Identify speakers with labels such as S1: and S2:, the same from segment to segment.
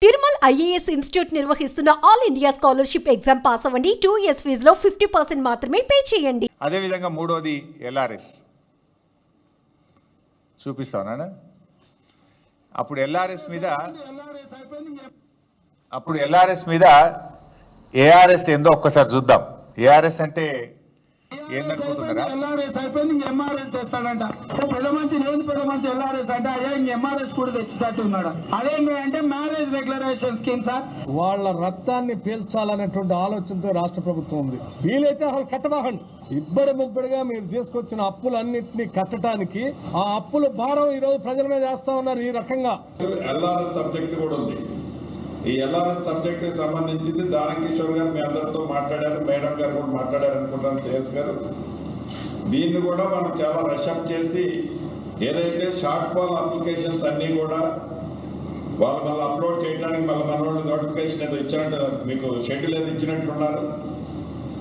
S1: Tirumala IAS institute నిర్వహిస్తున్న all India scholarship exam pass అవ్వండి. 2 years ఫీజులో 50% మాత్రమే పే చేయండి.
S2: అదే విధంగా మూడోది ఎల్ఆర్ఎస్ చూపిస్తానా. అప్పుడు ఎల్ఆర్ఎస్ మీద ఏఆర్ఎస్ ఏందో ఒక్కసారి చూద్దాం. ఏఆర్ఎస్ అంటే
S3: ఎల్ఆర్ఎస్ అయిపోయింది, ఇంక ఎంఆర్ఎస్ తెస్తాడంట. పెద్ద మంచి లేదు, పెద్ద మంచి ఎల్ఆర్ఎస్ అంటే అదే ఇంక ఎంఆర్ఎస్ కూడా తెచ్చేటట్టు ఉన్నాడు. అదేంటి అంటే మ్యారేజ్ రెగ్యులరైజేషన్ స్కీమ్ సార్.
S4: వాళ్ళ రక్తాన్ని పీల్చాలనేటువంటి ఆలోచనతో రాష్ట్ర ప్రభుత్వం ఉంది. వీలైతే అసలు కట్టబాకండి. ఇబ్బడి ముబ్బడిగా మీరు తీసుకొచ్చిన అప్పులన్నింటినీ కట్టడానికి ఆ అప్పుల భారం ఈ రోజు ప్రజల మీద వేస్తా ఉన్నారు. ఈ రకంగా
S5: ఎల్ఆర్ఎస్ సబ్జెక్ట్ కూడా ఉంది. ఈ ఎల్ఆర్ఎస్ సబ్జెక్ట్ కి సంబంధించింది దానకిషోర్ గారు మీ అందరితో మాట్లాడారు, మేడం గారు కూడా మాట్లాడారు అనుకుంటాను, చేస్ గారు. దీన్ని కూడా మనం చాలా రషప్ చేసి ఏదైతే షార్ట్ ఫాల్ అప్లికేషన్స్ అన్ని కూడా వాళ్ళు మళ్ళీ అప్లోడ్ చేయడానికి మళ్ళీ మన వాళ్ళు నోటిఫికేషన్ ఏదో ఇచ్చినట్టు మీకు షెడ్యూల్ ఏదో ఇచ్చినట్లున్నారు.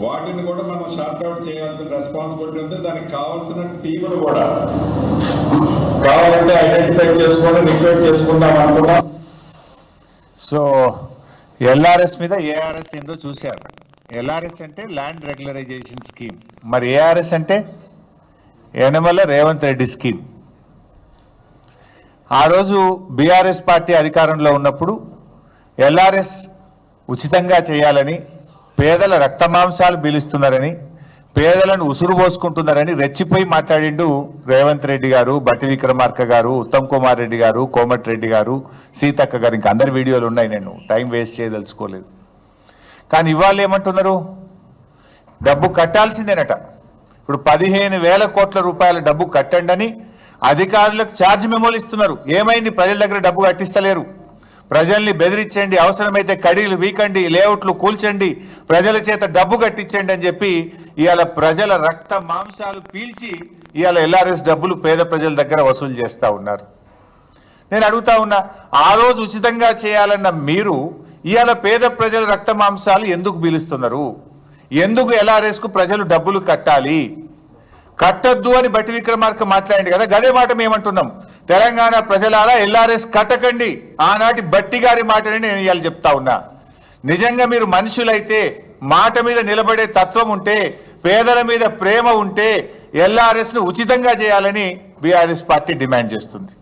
S5: వాటిని కూడా మనం షార్ట్ అవుట్ చేయాల్సిన రెస్పాన్సిబిలిటీ ఉంది. దానికి కావాల్సిన టీములు కూడా కావాలంటే ఐడెంటిఫై చేసుకొని రిక్వెస్ట్ చేసుకుందాం అనుకున్నాం.
S2: సో ఎల్ఆర్ఎస్ మీద ఏఆర్ఎస్ ఏందో చూశారు. ఎల్ఆర్ఎస్ అంటే ల్యాండ్ రెగ్యులరైజేషన్ స్కీమ్, మరి ఏఆర్ఎస్ అంటే యనమల రేవంత్ రెడ్డి స్కీమ్. ఆ రోజు బీఆర్ఎస్ పార్టీ అధికారంలో ఉన్నప్పుడు ఎల్ఆర్ఎస్ ఉచితంగా చేయాలని, పేదల రక్తమాంసాలు పీలుస్తున్నారని, పేదలను ఉసురు పోసుకుంటున్నారని రెచ్చిపోయి మాట్లాడిండు రేవంత్ రెడ్డి గారు, బట్టి విక్రమార్క గారు, ఉత్తమ్ కుమార్ రెడ్డి గారు, కోమటిరెడ్డి గారు, సీతక్క గారు. ఇంకా అందరి వీడియోలు ఉన్నాయి, నేను టైం వేస్ట్ చేయదలుచుకోలేదు. కానీ ఇవాళ ఏమంటున్నారు, డబ్బు కట్టాల్సిందేనట. ఇప్పుడు 15,000 కోట్ల రూపాయల డబ్బు కట్టండి అని అధికారులకు ఛార్జ్ మెమోలు ఇస్తున్నారు. ఏమైంది, ప్రజల దగ్గర డబ్బు కట్టిస్తలేరు. ప్రజల్ని బెదిరించండి, అవసరమైతే కడీలు వీకండి, లేఅవుట్లు కూల్చండి, ప్రజల చేత డబ్బు కట్టించండి అని చెప్పి ఇవాళ ప్రజల రక్త మాంసాలు పీల్చి ఇవాళ ఎల్ఆర్ఎస్ డబ్బులు పేద ప్రజల దగ్గర వసూలు చేస్తూ ఉన్నారు. నేను అడుగుతా ఉన్నా, ఆ రోజు ఉచితంగా చేయాలన్న మీరు ఇవాళ పేద ప్రజల రక్త మాంసాలు ఎందుకు పీలుస్తున్నారు? ఎందుకు ఎల్ఆర్ఎస్కు ప్రజలు డబ్బులు కట్టాలి? కట్టద్దు అని బట్టి విక్రమార్క మాట్లాడింది కదా, గదే మాట మేమంటున్నాం. తెలంగాణ ప్రజలారా ఎల్ఆర్ఎస్ కట్టకండి. ఆనాటి బట్టి గారి మాటని నేను ఇవాళ చెప్తా ఉన్నా. నిజంగా మీరు మనుషులైతే, మాట మీద నిలబడే తత్వం ఉంటే, పేదల మీద ప్రేమ ఉంటే ఎల్ఆర్ఎస్ను ఉచితంగా చేయాలని బీఆర్ఎస్ పార్టీ డిమాండ్ చేస్తుంది.